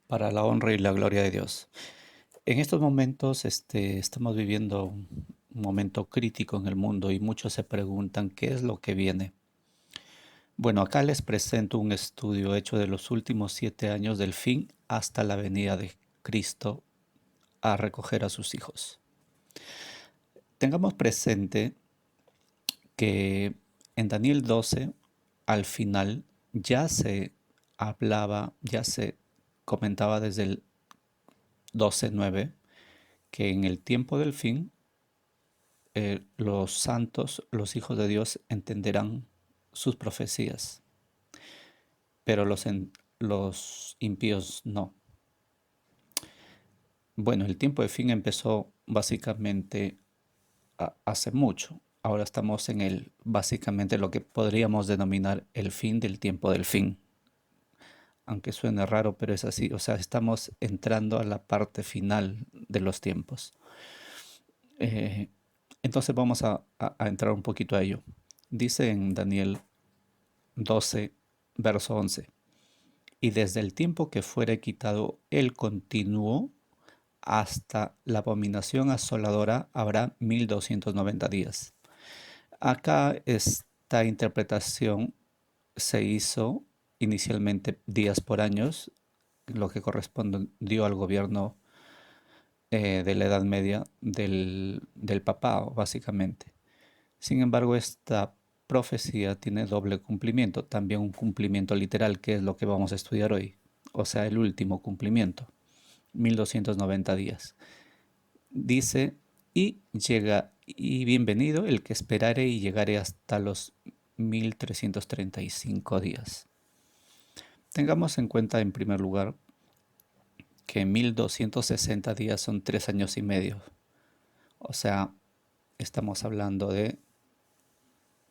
para la honra y la gloria de Dios. En estos momentos estamos viviendo un momento crítico en el mundo y muchos se preguntan qué es lo que viene. Bueno, acá les presento un estudio hecho de los últimos 7 años del fin hasta la venida de Cristo a recoger a sus hijos. Tengamos presente que en Daniel 12, al final, ya se hablaba, ya se comentaba desde el 12:9 que en el tiempo del fin los santos, los hijos de Dios, entenderán sus profecías, pero los impíos no. Bueno, el tiempo de fin empezó básicamente hace mucho. Ahora estamos en básicamente lo que podríamos denominar el fin del tiempo del fin. Aunque suene raro, pero es así. O sea, estamos entrando a la parte final de los tiempos. Eh, entonces vamos a entrar un poquito a ello. Dice en Daniel 12, verso 11, y desde el tiempo que fuere quitado el continuo hasta la abominación asoladora habrá 1290 días. Acá esta interpretación se hizo inicialmente días por años, lo que correspondió al gobierno de la Edad Media del papado, básicamente. Sin embargo, esta profecía tiene doble cumplimiento, también un cumplimiento literal, que es lo que vamos a estudiar hoy, o sea, el último cumplimiento, 1290 días. Dice, y bienvenido el que esperare y llegare hasta los 1335 días. Tengamos en cuenta en primer lugar que 1260 días son 3 años y medio. O sea, estamos hablando de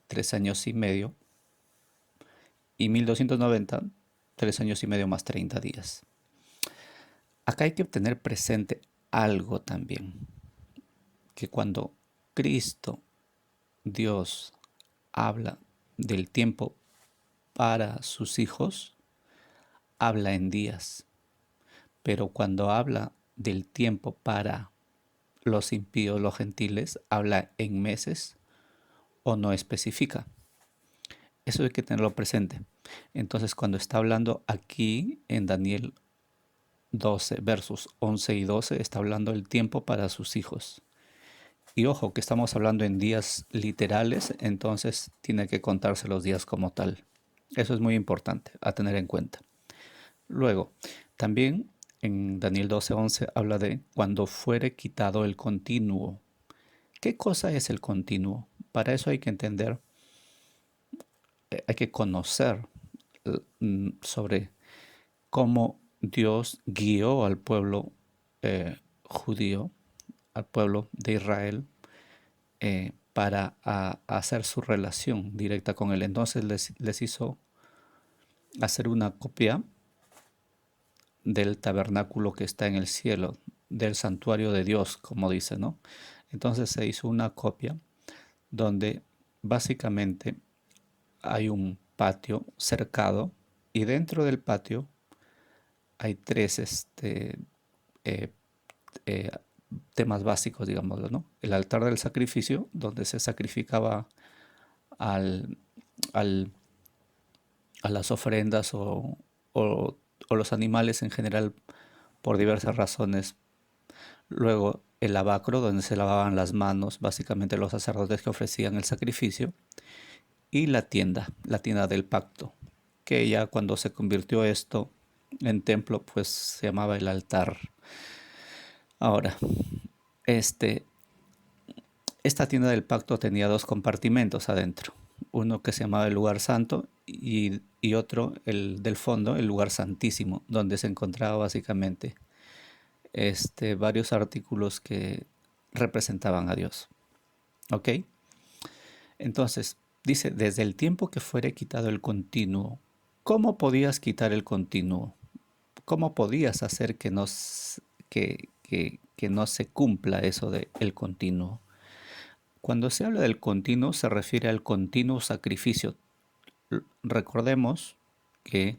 3 años y medio y 1290, 3 años y medio más 30 días. Acá hay que tener presente algo también, que cuando Cristo, Dios, habla del tiempo para sus hijos, habla en días, pero cuando habla del tiempo para los impíos, los gentiles, habla en meses o no especifica. Eso hay que tenerlo presente. Entonces, cuando está hablando aquí en Daniel 12, versos 11 y 12, está hablando del tiempo para sus hijos. Y ojo, que estamos hablando en días literales, entonces tiene que contarse los días como tal. Eso es muy importante a tener en cuenta. Luego, también en Daniel 12:11 habla de cuando fuere quitado el continuo. ¿Qué cosa es el continuo? Para eso hay que entender, hay que conocer sobre cómo Dios guió al pueblo judío, al pueblo de Israel, para hacer su relación directa con Él. Entonces les hizo hacer una copia del tabernáculo que está en el cielo, del santuario de Dios, como dice, ¿no? Entonces se hizo una copia donde básicamente hay un patio cercado y dentro del patio hay tres eh, eh, temas básicos, digámoslo, ¿no? El altar del sacrificio, donde se sacrificaba al, al, a las ofrendas o, o los animales en general por diversas razones. Luego el lavacro, donde se lavaban las manos, básicamente los sacerdotes que ofrecían el sacrificio. Y la tienda del pacto, que ya cuando se convirtió esto en templo, pues se llamaba el altar. Ahora, este, esta tienda del pacto tenía dos compartimentos adentro. Uno que se llamaba el lugar santo y otro, el del fondo, el lugar santísimo, donde se encontraba básicamente varios artículos que representaban a Dios. ¿Ok? Entonces, dice, desde el tiempo que fuere quitado el continuo, ¿cómo podías quitar el continuo? ¿Cómo podías hacer que no se cumpla eso de el continuo? Cuando se habla del continuo se refiere al continuo sacrificio. Recordemos que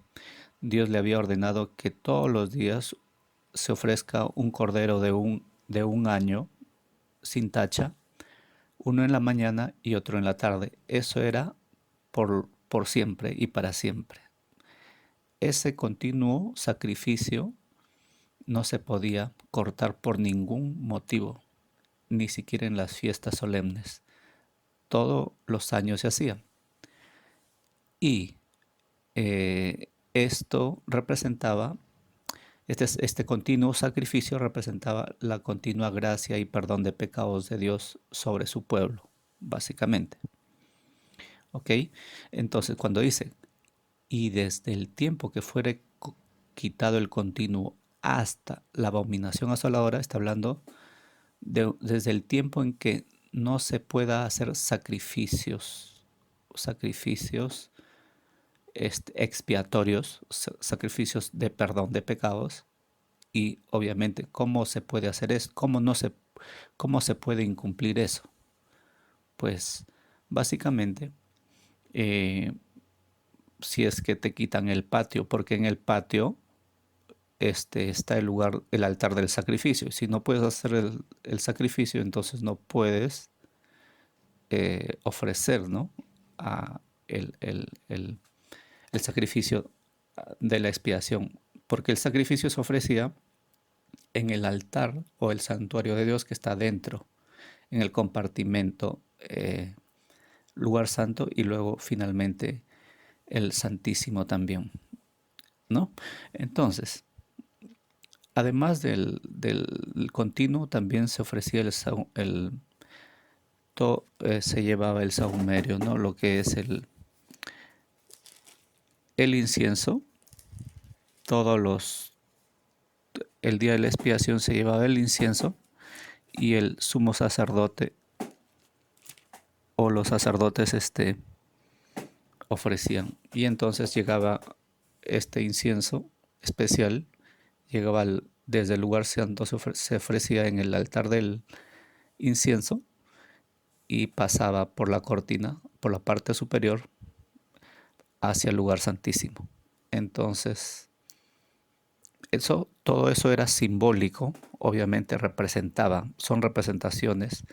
Dios le había ordenado que todos los días se ofrezca un cordero de un año sin tacha, uno en la mañana y otro en la tarde. Eso era por siempre y para siempre. Ese continuo sacrificio no se podía cortar por ningún motivo, ni siquiera en las fiestas solemnes. Todos los años se hacía. Y esto representaba, este continuo sacrificio representaba la continua gracia y perdón de pecados de Dios sobre su pueblo, básicamente. ¿Ok? Entonces, cuando dice, y desde el tiempo que fuere quitado el continuo hasta la abominación asoladora, está hablando desde el tiempo en que no se pueda hacer sacrificios expiatorios, sacrificios de perdón de pecados. Y obviamente, ¿cómo se puede hacer eso? ¿Cómo se puede incumplir eso? Pues básicamente, eh, si es que te quitan el patio, porque en el patio está el lugar, el altar del sacrificio. Si no puedes hacer el sacrificio, entonces no puedes ofrecer, ¿no? a el, el, el, el sacrificio de la expiación, porque el sacrificio se ofrecía en el altar o el santuario de Dios que está dentro, en el compartimento, lugar santo, y luego finalmente el santísimo también, ¿no? Entonces, además del continuo, también se ofrecía se llevaba el sahumerio, ¿no? Lo que es el incienso. El día de la expiación se llevaba el incienso, y el sumo sacerdote o los sacerdotes ofrecían. Y entonces llegaba este incienso especial, llegaba desde el lugar santo, se ofrecía en el altar del incienso y pasaba por la cortina, por la parte superior, hacia el lugar santísimo. Entonces, todo eso era simbólico, obviamente son representaciones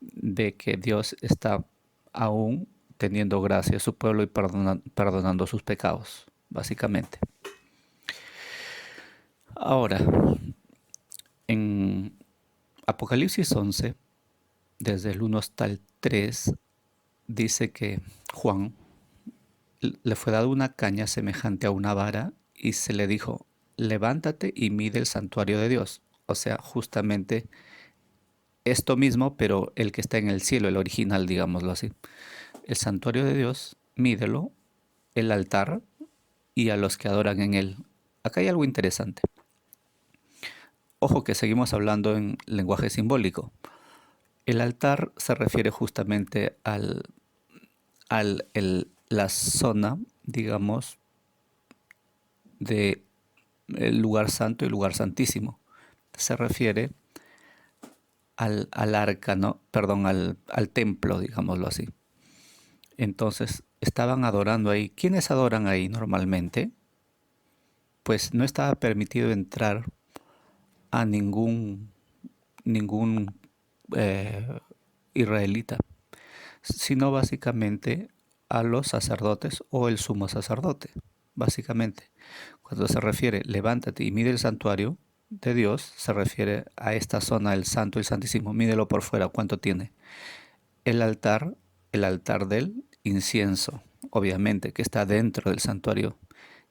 de que Dios está aún teniendo gracia a su pueblo y perdonando sus pecados, básicamente. Ahora, en Apocalipsis 11, desde el 1 hasta el 3, dice que Juan le fue dado una caña semejante a una vara y se le dijo, levántate y mide el santuario de Dios. O sea, justamente esto mismo, pero el que está en el cielo, el original, digámoslo así. El santuario de Dios, mídelo, el altar y a los que adoran en él. Acá hay algo interesante. Ojo que seguimos hablando en lenguaje simbólico. El altar se refiere justamente la zona, digamos, de el lugar santo y lugar santísimo. Se refiere al arca, ¿no? Perdón, al templo, digámoslo así. Entonces, estaban adorando ahí. ¿Quiénes adoran ahí normalmente? Pues no estaba permitido entrar a ningún israelita, sino básicamente a los sacerdotes o el sumo sacerdote, básicamente. Cuando se refiere levántate y mide el santuario de Dios, se refiere a esta zona, el santo y el santísimo. Mídelo por fuera, ¿cuánto tiene? El altar del incienso, obviamente, que está dentro del santuario,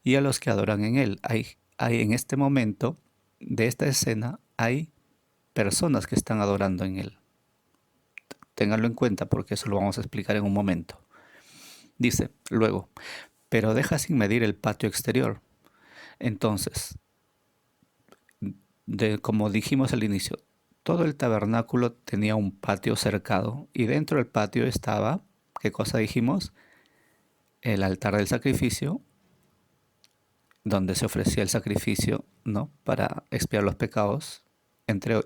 y a los que adoran en él. Hay en este momento de esta escena, hay personas que están adorando en él. Ténganlo en cuenta porque eso lo vamos a explicar en un momento. Dice luego, pero deja sin medir el patio exterior. Entonces, como dijimos al inicio, todo el tabernáculo tenía un patio cercado y dentro del patio estaba, ¿qué cosa dijimos? El altar del sacrificio, donde se ofrecía el sacrificio, ¿no? Para expiar los pecados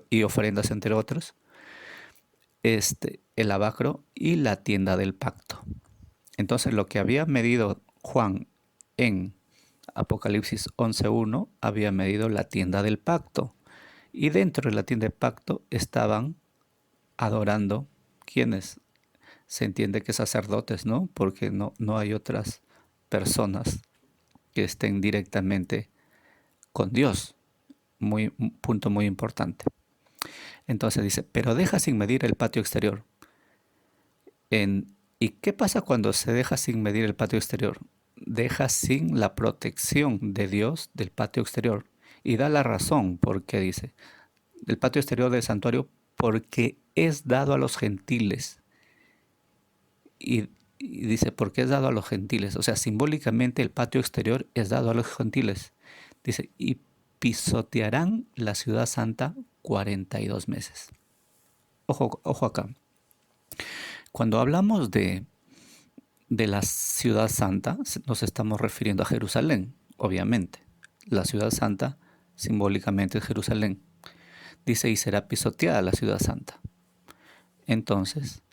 y ofrendas entre otros. El lavacro y la tienda del pacto. Entonces lo que había medido Juan en Apocalipsis 11.1 había medido la tienda del pacto. Y dentro de la tienda del pacto estaban adorando, ¿quiénes? Se entiende que sacerdotes, ¿no? Porque no hay otras personas que estén directamente con Dios. Un punto muy importante. Entonces dice, pero deja sin medir el patio exterior. ¿Y qué pasa cuando se deja sin medir el patio exterior? Deja sin la protección de Dios del patio exterior. Y da la razón porque dice, el patio exterior del santuario, porque es dado a los gentiles. Y dice, porque es dado a los gentiles. O sea, simbólicamente el patio exterior es dado a los gentiles. Dice, y pisotearán la ciudad santa 42 meses. Ojo acá. Cuando hablamos de la ciudad santa, nos estamos refiriendo a Jerusalén, obviamente. La ciudad santa simbólicamente es Jerusalén. Dice, y será pisoteada la ciudad santa. Entonces,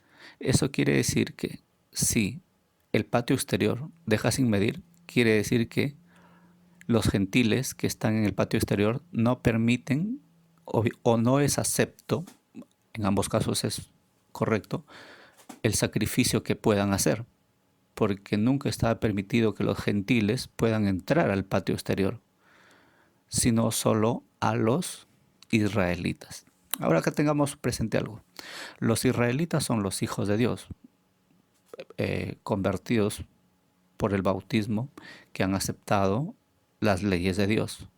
eso quiere decir que si el patio exterior deja sin medir, quiere decir que los gentiles que están en el patio exterior no permiten o no es acepto, en ambos casos es correcto, el sacrificio que puedan hacer, porque nunca estaba permitido que los gentiles puedan entrar al patio exterior, sino solo a los israelitas. Ahora que tengamos presente algo, los israelitas son los hijos de Dios, convertidos por el bautismo, que han aceptado las leyes de Dios,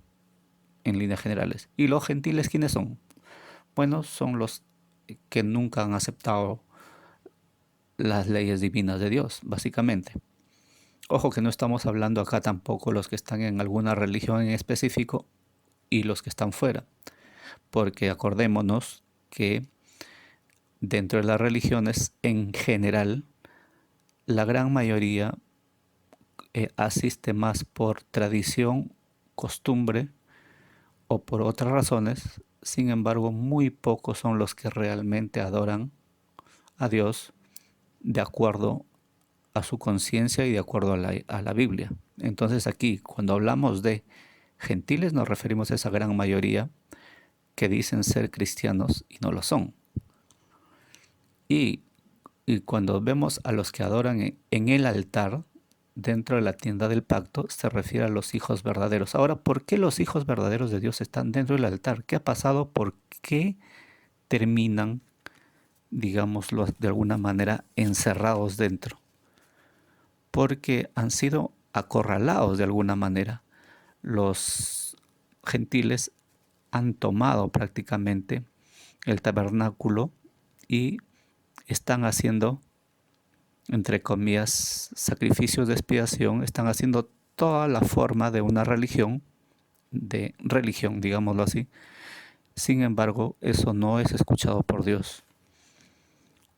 en líneas generales. ¿Y los gentiles quiénes son? Bueno, son los que nunca han aceptado las leyes divinas de Dios, básicamente. Ojo que no estamos hablando acá tampoco los que están en alguna religión en específico y los que están fuera, porque acordémonos que dentro de las religiones en general, la gran mayoría asiste más por tradición, costumbre o por otras razones. Sin embargo, muy pocos son los que realmente adoran a Dios de acuerdo a su conciencia y de acuerdo a la Biblia. Entonces aquí, cuando hablamos de gentiles, nos referimos a esa gran mayoría que dicen ser cristianos y no lo son. Y, y cuando vemos a los que adoran en el altar, dentro de la tienda del pacto, se refiere a los hijos verdaderos. Ahora, ¿por qué los hijos verdaderos de Dios están dentro del altar? ¿Qué ha pasado? ¿Por qué terminan, digámoslo de alguna manera, encerrados dentro? Porque han sido acorralados de alguna manera. Los gentiles han tomado prácticamente el tabernáculo y están haciendo, entre comillas, sacrificios de expiación, están haciendo toda la forma de una religión, digámoslo así. Sin embargo, eso no es escuchado por Dios.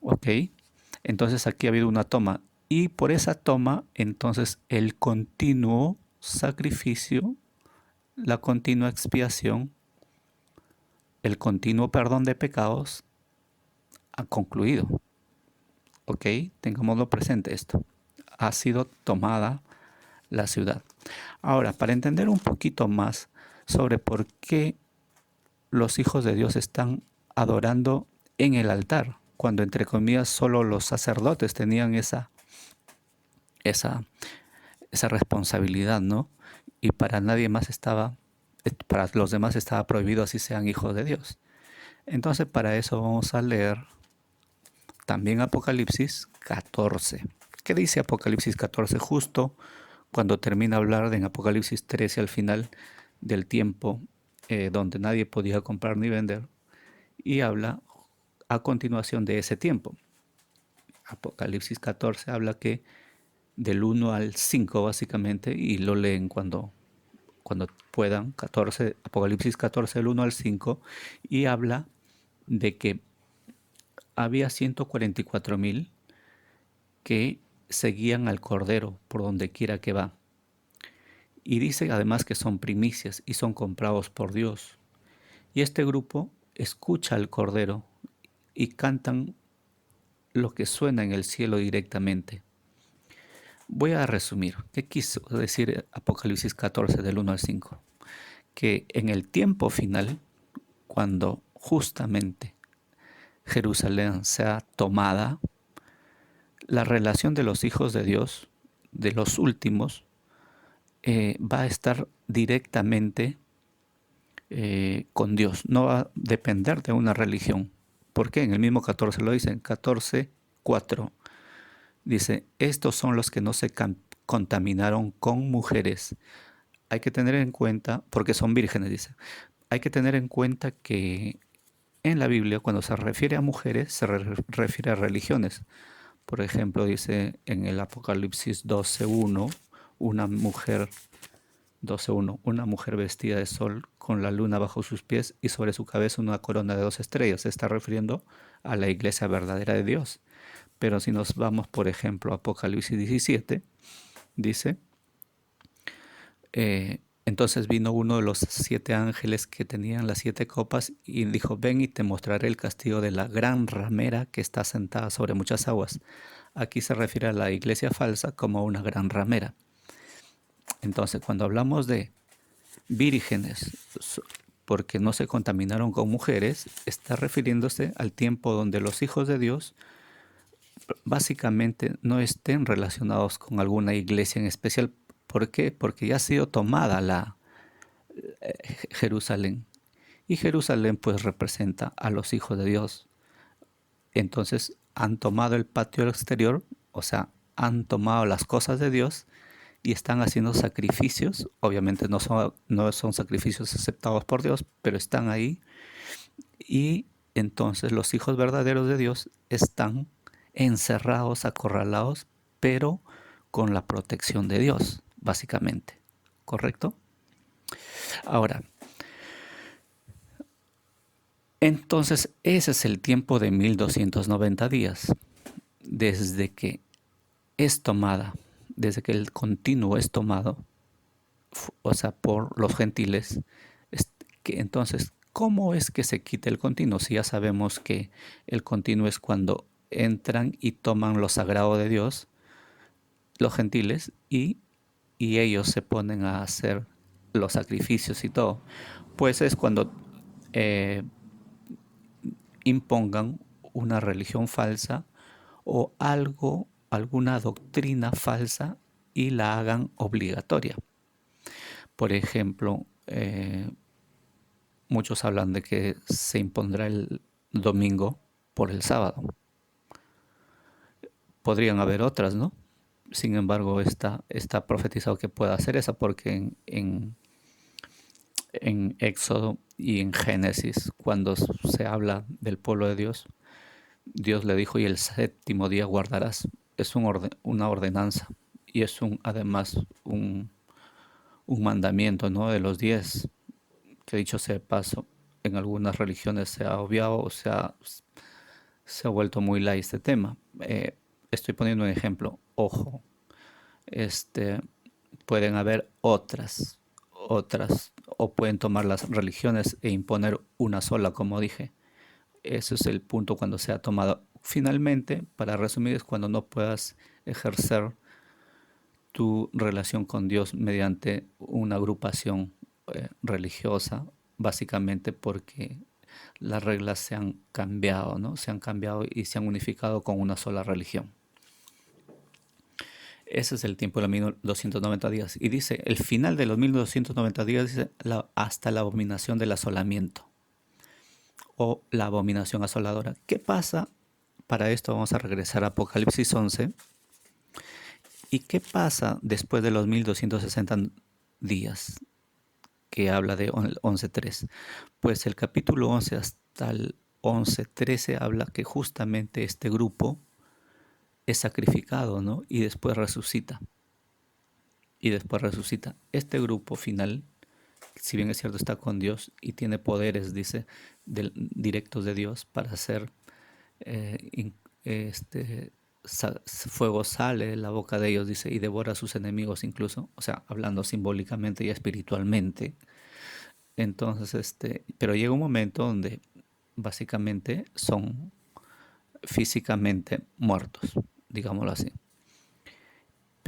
¿Ok? Entonces aquí ha habido una toma. Y por esa toma, entonces el continuo sacrificio, la continua expiación, el continuo perdón de pecados ha concluido. ¿Ok? Tengámoslo presente esto. Ha sido tomada la ciudad. Ahora, para entender un poquito más sobre por qué los hijos de Dios están adorando en el altar, cuando entre comillas solo los sacerdotes tenían esa responsabilidad, ¿no? Y para nadie más para los demás estaba prohibido así sean hijos de Dios. Entonces para eso vamos a leer también Apocalipsis 14. ¿Qué dice Apocalipsis 14? Justo cuando termina de hablar en Apocalipsis 13 al final del tiempo donde nadie podía comprar ni vender, y habla a continuación de ese tiempo. Apocalipsis 14 habla que del 1 al 5 básicamente, y lo leen cuando puedan, Apocalipsis 14 del 1 al 5, y habla de que había 144,000 que seguían al Cordero por donde quiera que va. Y dice además que son primicias y son comprados por Dios. Y este grupo escucha al Cordero y cantan lo que suena en el cielo directamente. Voy a resumir. ¿Qué quiso decir Apocalipsis 14 del 1 al 5? Que en el tiempo final, cuando justamente Jerusalén sea tomada, la relación de los hijos de Dios, de los últimos, va a estar directamente con Dios, no va a depender de una religión. ¿Por qué? En el mismo 14 lo dice, en 14:4 dice, estos son los que no se contaminaron con mujeres. Hay que tener en cuenta, porque son vírgenes, dice, hay que tener en cuenta que en la Biblia, cuando se refiere a mujeres, se refiere a religiones. Por ejemplo, dice en el Apocalipsis 12:1, una mujer 12:1, una mujer vestida de sol con la luna bajo sus pies y sobre su cabeza una corona de 2 estrellas. Se está refiriendo a la iglesia verdadera de Dios. Pero si nos vamos, por ejemplo, a Apocalipsis 17, dice, entonces vino uno de los 7 ángeles que tenían las 7 copas y dijo, ven y te mostraré el castigo de la gran ramera que está sentada sobre muchas aguas. Aquí se refiere a la iglesia falsa como una gran ramera. Entonces, cuando hablamos de vírgenes, porque no se contaminaron con mujeres, está refiriéndose al tiempo donde los hijos de Dios básicamente no estén relacionados con alguna iglesia en especial. ¿Por qué? Porque ya ha sido tomada la Jerusalén. Y Jerusalén pues representa a los hijos de Dios. Entonces han tomado el patio exterior, o sea, han tomado las cosas de Dios y están haciendo sacrificios. Obviamente no son sacrificios aceptados por Dios, pero están ahí. Y entonces los hijos verdaderos de Dios están encerrados, acorralados, pero con la protección de Dios, básicamente. ¿Correcto? Ahora, entonces ese es el tiempo de 1290 días, desde que es tomada, desde que el continuo es tomado, o sea, por los gentiles, que entonces, ¿cómo es que se quita el continuo? Si ya sabemos que el continuo es cuando entran y toman lo sagrado de Dios, los gentiles, y ellos se ponen a hacer los sacrificios y todo, pues es cuando eh, impongan una religión falsa o algo, alguna doctrina falsa y la hagan obligatoria. Por ejemplo, muchos hablan de que se impondrá el domingo por el sábado. Podrían haber otras, ¿no? Sin embargo, está profetizado que pueda hacer esa porque en Éxodo y en Génesis, cuando se habla del pueblo de Dios, Dios le dijo, y el séptimo día guardarás. Es una ordenanza y es además un mandamiento, ¿no? De los 10, que dicho sea de paso, en algunas religiones se ha obviado o se ha vuelto muy light este tema. Estoy poniendo un ejemplo. Ojo, este, pueden haber otras, o pueden tomar las religiones e imponer una sola, como dije. Ese es el punto cuando se ha tomado. Finalmente, para resumir, es cuando no puedas ejercer tu relación con Dios mediante una agrupación religiosa, básicamente porque las reglas se han cambiado, ¿no? Se han cambiado y se han unificado con una sola religión. Ese es el tiempo de los 1290 días. Y dice, el final de los 1290 días dice hasta la abominación del asolamiento o la abominación asoladora. ¿Qué pasa? Para esto vamos a regresar a Apocalipsis 11. ¿Y qué pasa después de los 1260 días que habla de 11:3? Pues el capítulo 11 hasta el 11:13 habla que justamente este grupo es sacrificado, ¿no? Y después resucita. Este grupo final, si bien es cierto, está con Dios y tiene poderes, dice, directos de Dios para hacer, fuego sale de la boca de ellos, dice, y devora a sus enemigos incluso, o sea, hablando simbólicamente y espiritualmente. Entonces, pero llega un momento donde básicamente son físicamente muertos, digámoslo así.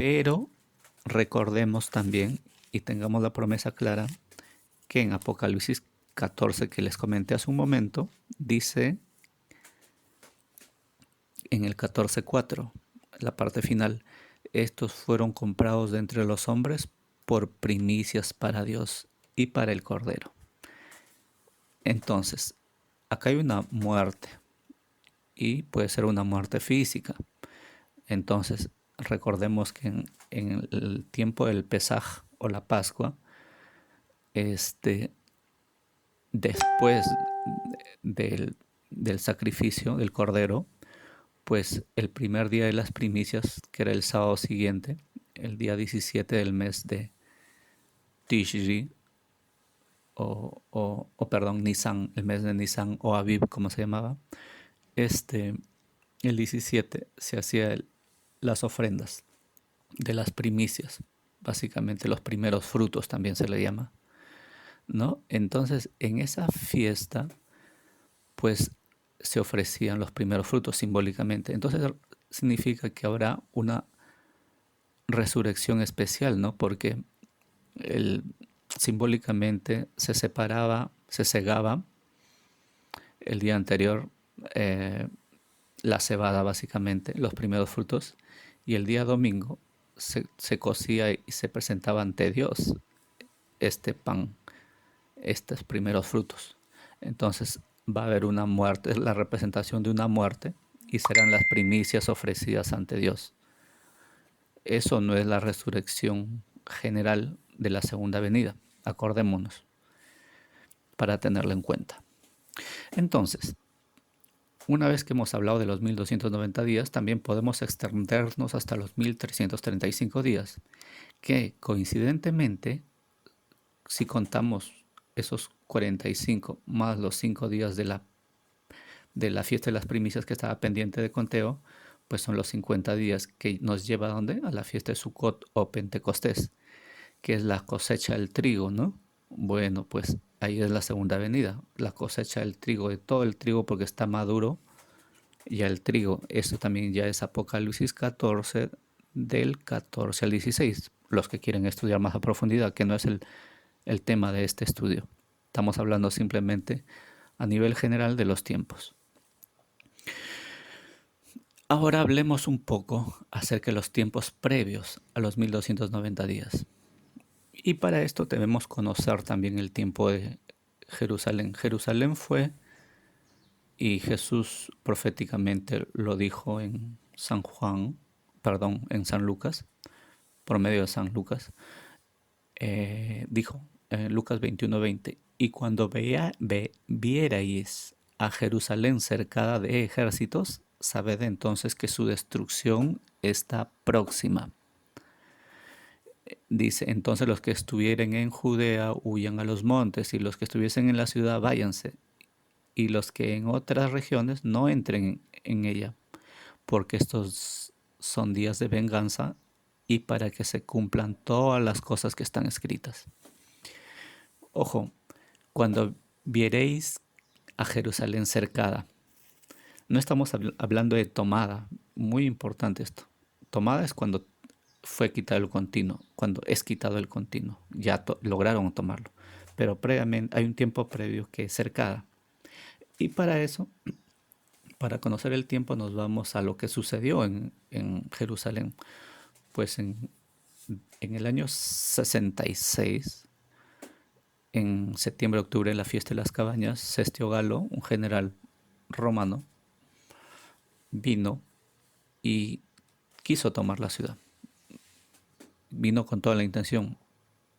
Pero recordemos también y tengamos la promesa clara que en Apocalipsis 14 que les comenté hace un momento, dice en el 14:4, la parte final, estos fueron comprados de entre los hombres por primicias para Dios y para el Cordero. Entonces, acá hay una muerte y puede ser una muerte física. Entonces, recordemos que en el tiempo del Pesaj o la Pascua, después del sacrificio del Cordero, pues el primer día de las primicias, que era el sábado siguiente, el día 17 del mes de Tishri, perdón, Nisan, el mes de Nisan o Aviv, como se llamaba, el 17 se hacía las ofrendas de las primicias, básicamente los primeros frutos también se le llama, ¿no? Entonces, en esa fiesta, pues se ofrecían los primeros frutos simbólicamente. Entonces, significa que habrá una resurrección especial, ¿no? Porque simbólicamente se separaba, se segaba el día anterior la cebada, básicamente, los primeros frutos, y el día domingo se cocía y se presentaba ante Dios este pan, estos primeros frutos. Entonces va a haber una muerte, es la representación de una muerte, y serán las primicias ofrecidas ante Dios. Eso no es la resurrección general de la segunda venida, acordémonos, para tenerlo en cuenta. Entonces, una vez que hemos hablado de los 1290 días, también podemos extendernos hasta los 1335 días, que coincidentemente, si contamos esos 45 más los 5 días de la fiesta de las primicias que estaba pendiente de conteo, pues son los 50 días que nos lleva ¿a dónde? A la fiesta de Sukkot o Pentecostés, que es la cosecha del trigo, ¿no? Bueno, pues ahí es la segunda venida, la cosecha del trigo, de todo el trigo porque está maduro ya el trigo. Eso también ya es Apocalipsis 14, del 14 al 16, los que quieren estudiar más a profundidad, que no es el tema de este estudio. Estamos hablando simplemente a nivel general de los tiempos. Ahora hablemos un poco acerca de los tiempos previos a los 1290 días. Y para esto debemos conocer también el tiempo de Jerusalén. Jerusalén fue, y Jesús proféticamente lo dijo en en San Lucas, por medio de San Lucas, dijo en Lucas 21:20, y cuando vierais a Jerusalén cercada de ejércitos, sabed entonces que su destrucción está próxima. Dice, entonces los que estuvieren en Judea huyan a los montes, y los que estuviesen en la ciudad váyanse, y los que en otras regiones no entren en ella, porque estos son días de venganza y para que se cumplan todas las cosas que están escritas. Ojo, cuando viereis a Jerusalén cercada, no estamos hablando de tomada, muy importante esto. Tomada es cuando fue quitado el continuo, cuando es quitado el continuo, ya lograron tomarlo, pero previamente hay un tiempo previo que es cercada. Y para eso, para conocer el tiempo, nos vamos a lo que sucedió en Jerusalén. Pues en el año 66, en septiembre-octubre, en la fiesta de las cabañas, Cestio Galo, un general romano, vino y quiso tomar la ciudad. Vino con toda la intención,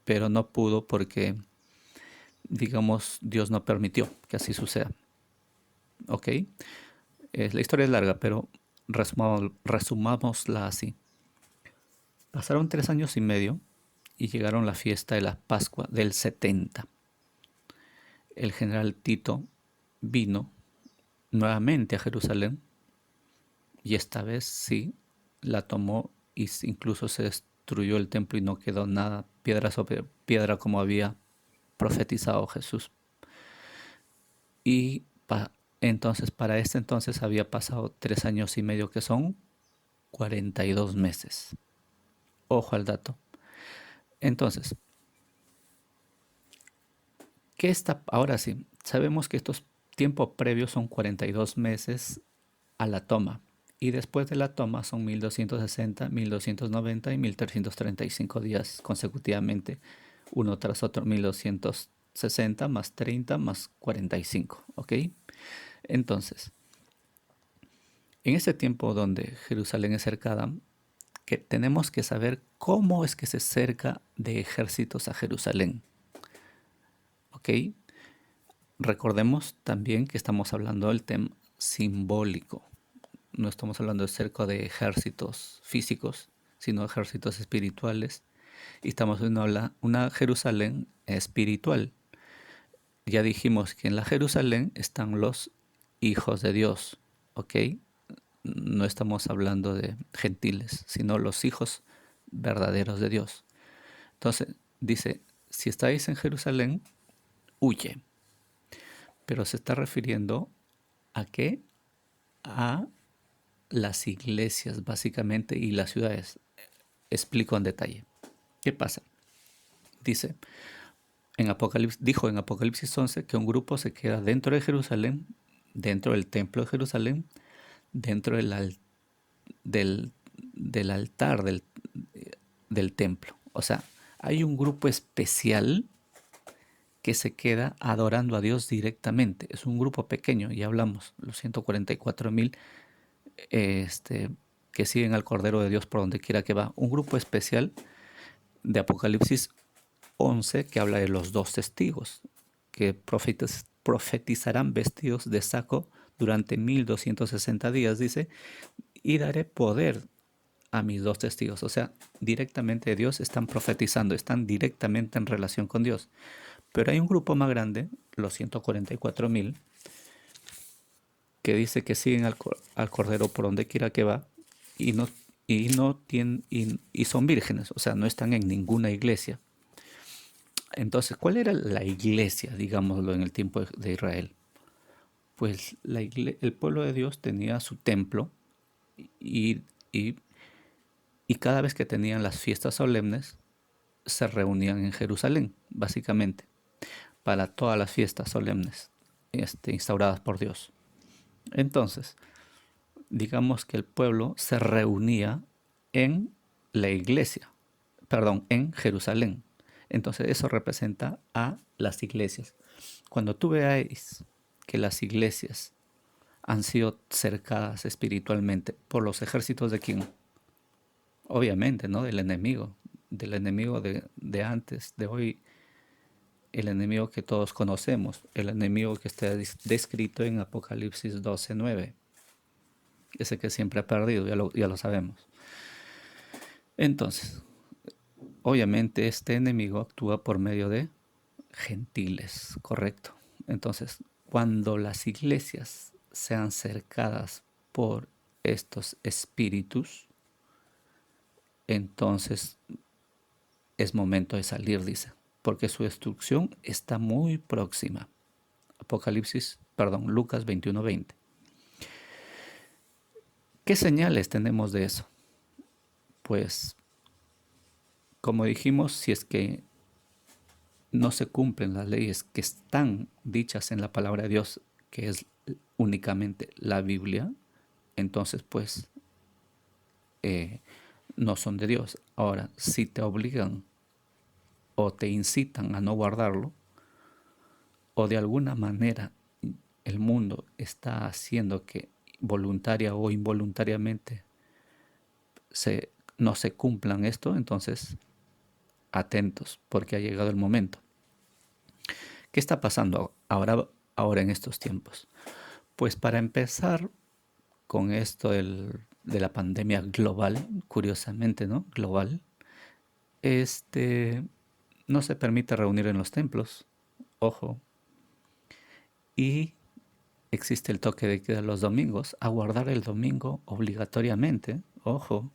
pero no pudo porque, digamos, Dios no permitió que así suceda. ¿Ok? La historia es larga, pero resumámosla así. Pasaron 3 años y medio y llegaron la fiesta de la Pascua del 70. El general Tito vino nuevamente a Jerusalén y esta vez sí la tomó, y incluso se destruyó el templo y no quedó nada, piedra sobre piedra, como había profetizado Jesús. Y entonces, para este entonces había pasado 3 años y medio, que son 42 meses. Ojo al dato. Entonces, ¿qué está? Ahora sí, sabemos que estos tiempos previos son 42 meses a la toma. Y después de la toma son 1260, 1290 y 1335 días consecutivamente, uno tras otro, 1260 más 30 más 45, ¿ok? Entonces, en este tiempo donde Jerusalén es cercada, que tenemos que saber cómo es que se cerca de ejércitos a Jerusalén, ¿ok? Recordemos también que estamos hablando del tema simbólico. No estamos hablando de cerca de ejércitos físicos, sino ejércitos espirituales. Y estamos viendo una Jerusalén espiritual. Ya dijimos que en la Jerusalén están los hijos de Dios, ¿ok? No estamos hablando de gentiles, sino los hijos verdaderos de Dios. Entonces, dice, si estáis en Jerusalén, huye. Pero se está refiriendo a qué? A las iglesias, básicamente, y las ciudades. Explico en detalle. ¿Qué pasa? Dice, dijo en Apocalipsis 11 que un grupo se queda dentro de Jerusalén, dentro del templo de Jerusalén, dentro del, del altar del templo. O sea, hay un grupo especial que se queda adorando a Dios directamente. Es un grupo pequeño, ya hablamos, los 144,000 que siguen al Cordero de Dios por donde quiera que va. Un grupo especial de Apocalipsis 11 que habla de los dos testigos que profetizarán vestidos de saco durante 1260 días, dice, y daré poder a mis dos testigos. O sea, directamente Dios están profetizando, están directamente en relación con Dios. Pero hay un grupo más grande, los 144,000, que dice que siguen al Cordero por donde quiera que va y no tienen, y son vírgenes, o sea, no están en ninguna iglesia. Entonces, ¿cuál era la iglesia, digámoslo, en el tiempo de Israel? Pues el pueblo de Dios tenía su templo y, y, y cada vez que tenían las fiestas solemnes, se reunían en Jerusalén, básicamente, para todas las fiestas solemnes instauradas por Dios. Entonces, digamos que el pueblo se reunía en la iglesia, perdón, en Jerusalén. Entonces eso representa a las iglesias. Cuando tú veáis que las iglesias han sido cercadas espiritualmente por los ejércitos de quién, obviamente, ¿no? Del enemigo de antes, de hoy, el enemigo que todos conocemos, el enemigo que está descrito en Apocalipsis 12:9, ese que siempre ha perdido, ya lo sabemos. Entonces, obviamente este enemigo actúa por medio de gentiles, correcto. Entonces, cuando las iglesias sean cercadas por estos espíritus, entonces es momento de salir, dice, porque su destrucción está muy próxima. Lucas 21:20. ¿Qué señales tenemos de eso? Pues, como dijimos, si es que no se cumplen las leyes que están dichas en la palabra de Dios, que es únicamente la Biblia, entonces pues no son de Dios. Ahora, si te obligan o te incitan a no guardarlo, o de alguna manera el mundo está haciendo que voluntaria o involuntariamente no se cumplan esto, entonces atentos, porque ha llegado el momento. ¿Qué está pasando ahora en estos tiempos? Pues para empezar con esto de la pandemia global, curiosamente, ¿no? Global, no se permite reunir en los templos, ojo, y existe el toque de queda los domingos, a guardar el domingo obligatoriamente, ojo,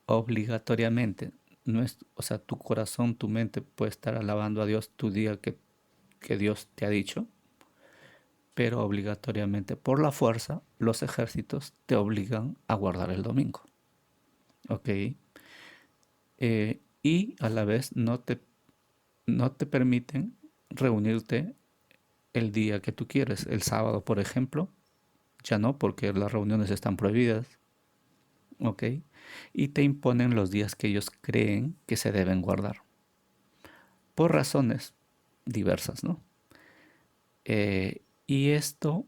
obligatoriamente. No es, o sea, tu corazón, tu mente puede estar alabando a Dios tu día que Dios te ha dicho, pero obligatoriamente por la fuerza los ejércitos te obligan a guardar el domingo. ¿Ok? y a la vez no te permiten reunirte el día que tú quieres. El sábado, por ejemplo, ya no, porque las reuniones están prohibidas, ¿ok? Y te imponen los días que ellos creen que se deben guardar, por razones diversas, ¿no? Y esto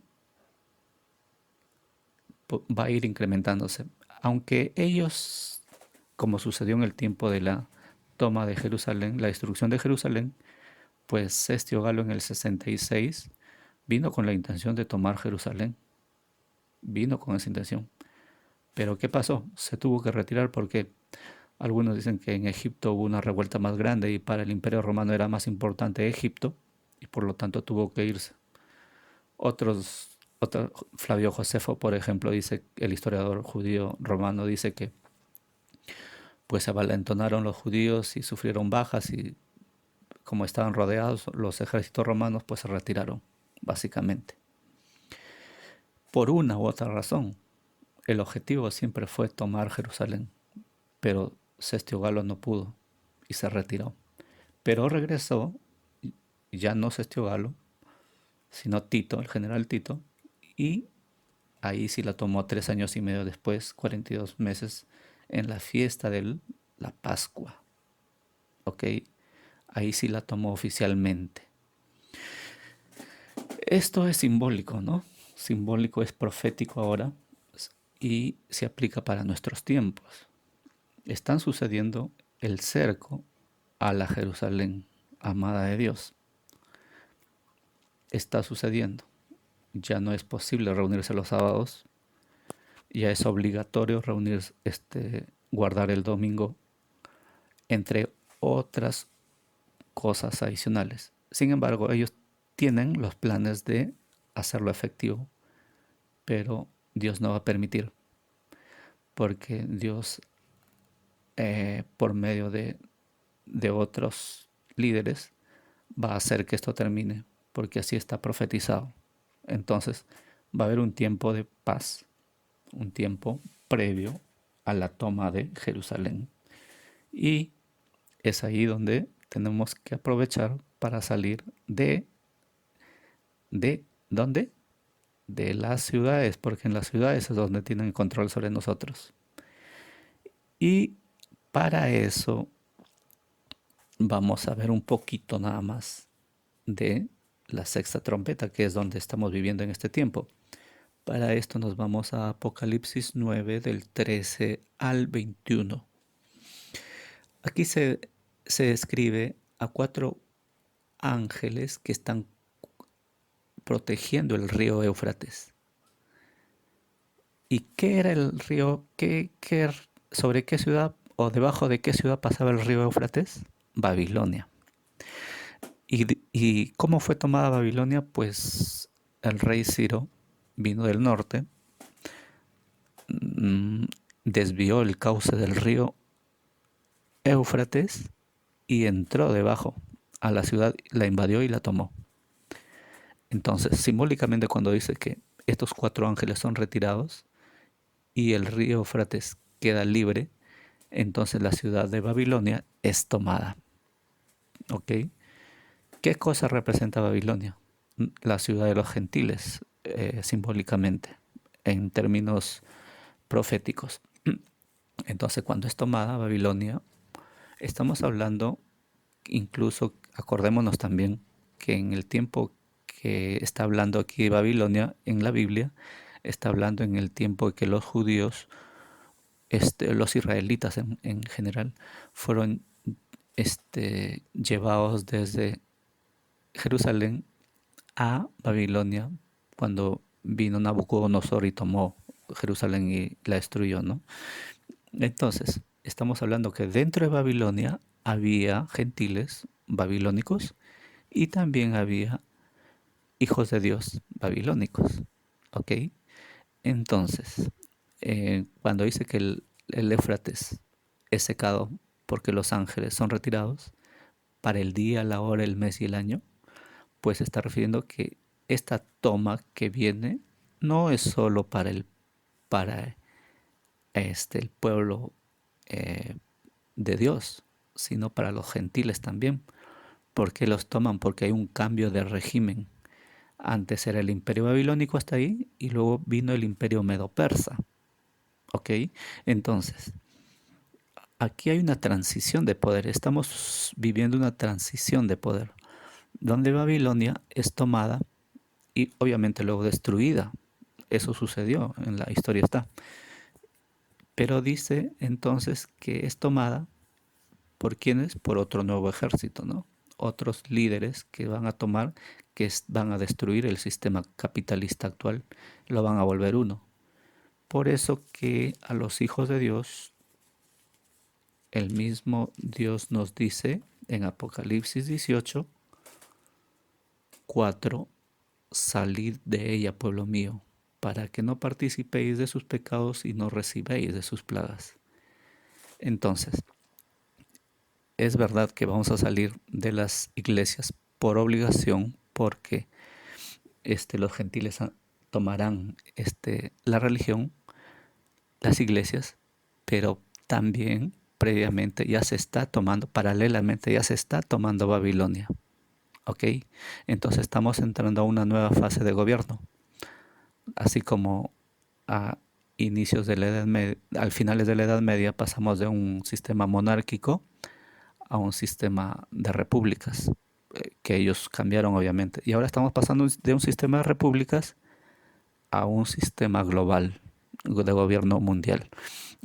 va a ir incrementándose. Aunque ellos, como sucedió en el tiempo de la toma de Jerusalén, la destrucción de Jerusalén, pues Cestio Galo en el 66 vino con la intención de tomar Jerusalén, vino con esa intención. Pero ¿qué pasó? Se tuvo que retirar porque algunos dicen que en Egipto hubo una revuelta más grande y para el Imperio Romano era más importante Egipto y por lo tanto tuvo que irse. Flavio Josefo, por ejemplo, dice, el historiador judío romano dice que pues se avalentonaron los judíos y sufrieron bajas y como estaban rodeados los ejércitos romanos pues se retiraron, básicamente. Por una u otra razón, el objetivo siempre fue tomar Jerusalén, pero Cestio Galo no pudo y se retiró. Pero regresó, ya no Cestio Galo, sino Tito, el general Tito, y ahí sí la tomó 3 años y medio después, 42 meses, en la fiesta de la Pascua. ¿Ok? Ahí sí la tomó oficialmente. Esto es simbólico, ¿no? Simbólico, es profético ahora y se aplica para nuestros tiempos. Están sucediendo el cerco a la Jerusalén amada de Dios. Está sucediendo. Ya no es posible reunirse los sábados. Ya es obligatorio reunirse, guardar el domingo, entre otras cosas adicionales. Sin embargo, ellos tienen los planes de hacerlo efectivo, pero Dios no va a permitir, porque Dios, por medio de otros líderes, va a hacer que esto termine, porque así está profetizado. Entonces, va a haber un tiempo de paz, un tiempo previo a la toma de Jerusalén. Y es ahí donde tenemos que aprovechar para salir ¿dónde? De las ciudades, porque en las ciudades es donde tienen control sobre nosotros. Y para eso vamos a ver un poquito nada más de la sexta trompeta, que es donde estamos viviendo en este tiempo. Para esto nos vamos a Apocalipsis 9 del 13 al 21. Aquí se describe a 4 ángeles que están protegiendo el río Éufrates. ¿Y qué era el río? ¿Sobre qué ciudad o debajo de qué ciudad pasaba el río Éufrates? Babilonia. ¿Y cómo fue tomada Babilonia? Pues el rey Ciro vino del norte, mm, desvió el cauce del río Éufrates y entró debajo a la ciudad, la invadió y la tomó. Entonces, simbólicamente cuando dice que estos 4 ángeles son retirados y el río Éufrates queda libre, entonces la ciudad de Babilonia es tomada. ¿Ok? ¿Qué cosa representa Babilonia? La ciudad de los gentiles, simbólicamente, en términos proféticos. Entonces, cuando es tomada Babilonia, estamos hablando, incluso acordémonos también que en el tiempo que está hablando aquí Babilonia en la Biblia, está hablando en el tiempo que los judíos, los israelitas en general, fueron llevados desde Jerusalén a Babilonia cuando vino Nabucodonosor y tomó Jerusalén y la destruyó, ¿no? Entonces, estamos hablando que dentro de Babilonia había gentiles babilónicos y también había hijos de Dios babilónicos, ¿ok? Entonces, cuando dice que el Éufrates es secado porque los ángeles son retirados para el día, la hora, el mes y el año, pues se está refiriendo que esta toma que viene no es solo para el pueblo de Dios, sino para los gentiles también. ¿Por qué los toman? Porque hay un cambio de régimen. Antes era el imperio babilónico hasta ahí y luego vino el imperio medo-persa. ¿Ok? Entonces, aquí hay una transición de poder. Estamos viviendo una transición de poder, donde Babilonia es tomada y obviamente luego destruida. Eso sucedió, en la historia está. Pero dice entonces que es tomada por quienes, por otro nuevo ejército, ¿no? Otros líderes que van a tomar, van a destruir el sistema capitalista actual, lo van a volver uno. Por eso que a los hijos de Dios, el mismo Dios nos dice en Apocalipsis 18, 4, salid de ella, pueblo mío, para que no participéis de sus pecados y no recibéis de sus plagas. Entonces, es verdad que vamos a salir de las iglesias por obligación, porque los gentiles tomarán la religión, las iglesias, pero también previamente ya se está tomando, paralelamente ya se está tomando Babilonia. ¿Ok? Entonces estamos entrando a una nueva fase de gobierno, así como a inicios de la Edad Media, al finales de la Edad Media pasamos de un sistema monárquico a un sistema de repúblicas, que ellos cambiaron obviamente. Y ahora estamos pasando de un sistema de repúblicas a un sistema global de gobierno mundial.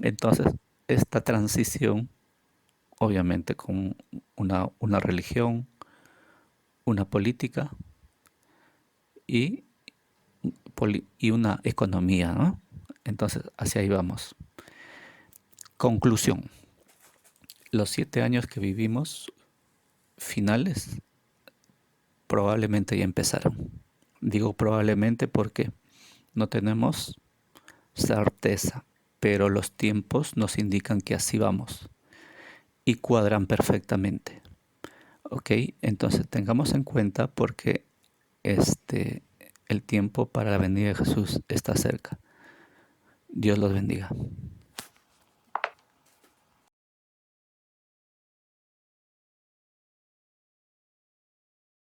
Entonces, esta transición, obviamente con una religión, una política y, y una economía, ¿no? Entonces, hacia ahí vamos. Conclusión. Los 7 años que vivimos finales probablemente ya empezaron. Digo probablemente porque no tenemos certeza, pero los tiempos nos indican que así vamos y cuadran perfectamente. ¿Ok? Entonces tengamos en cuenta porque el tiempo para la venida de Jesús está cerca. Dios los bendiga.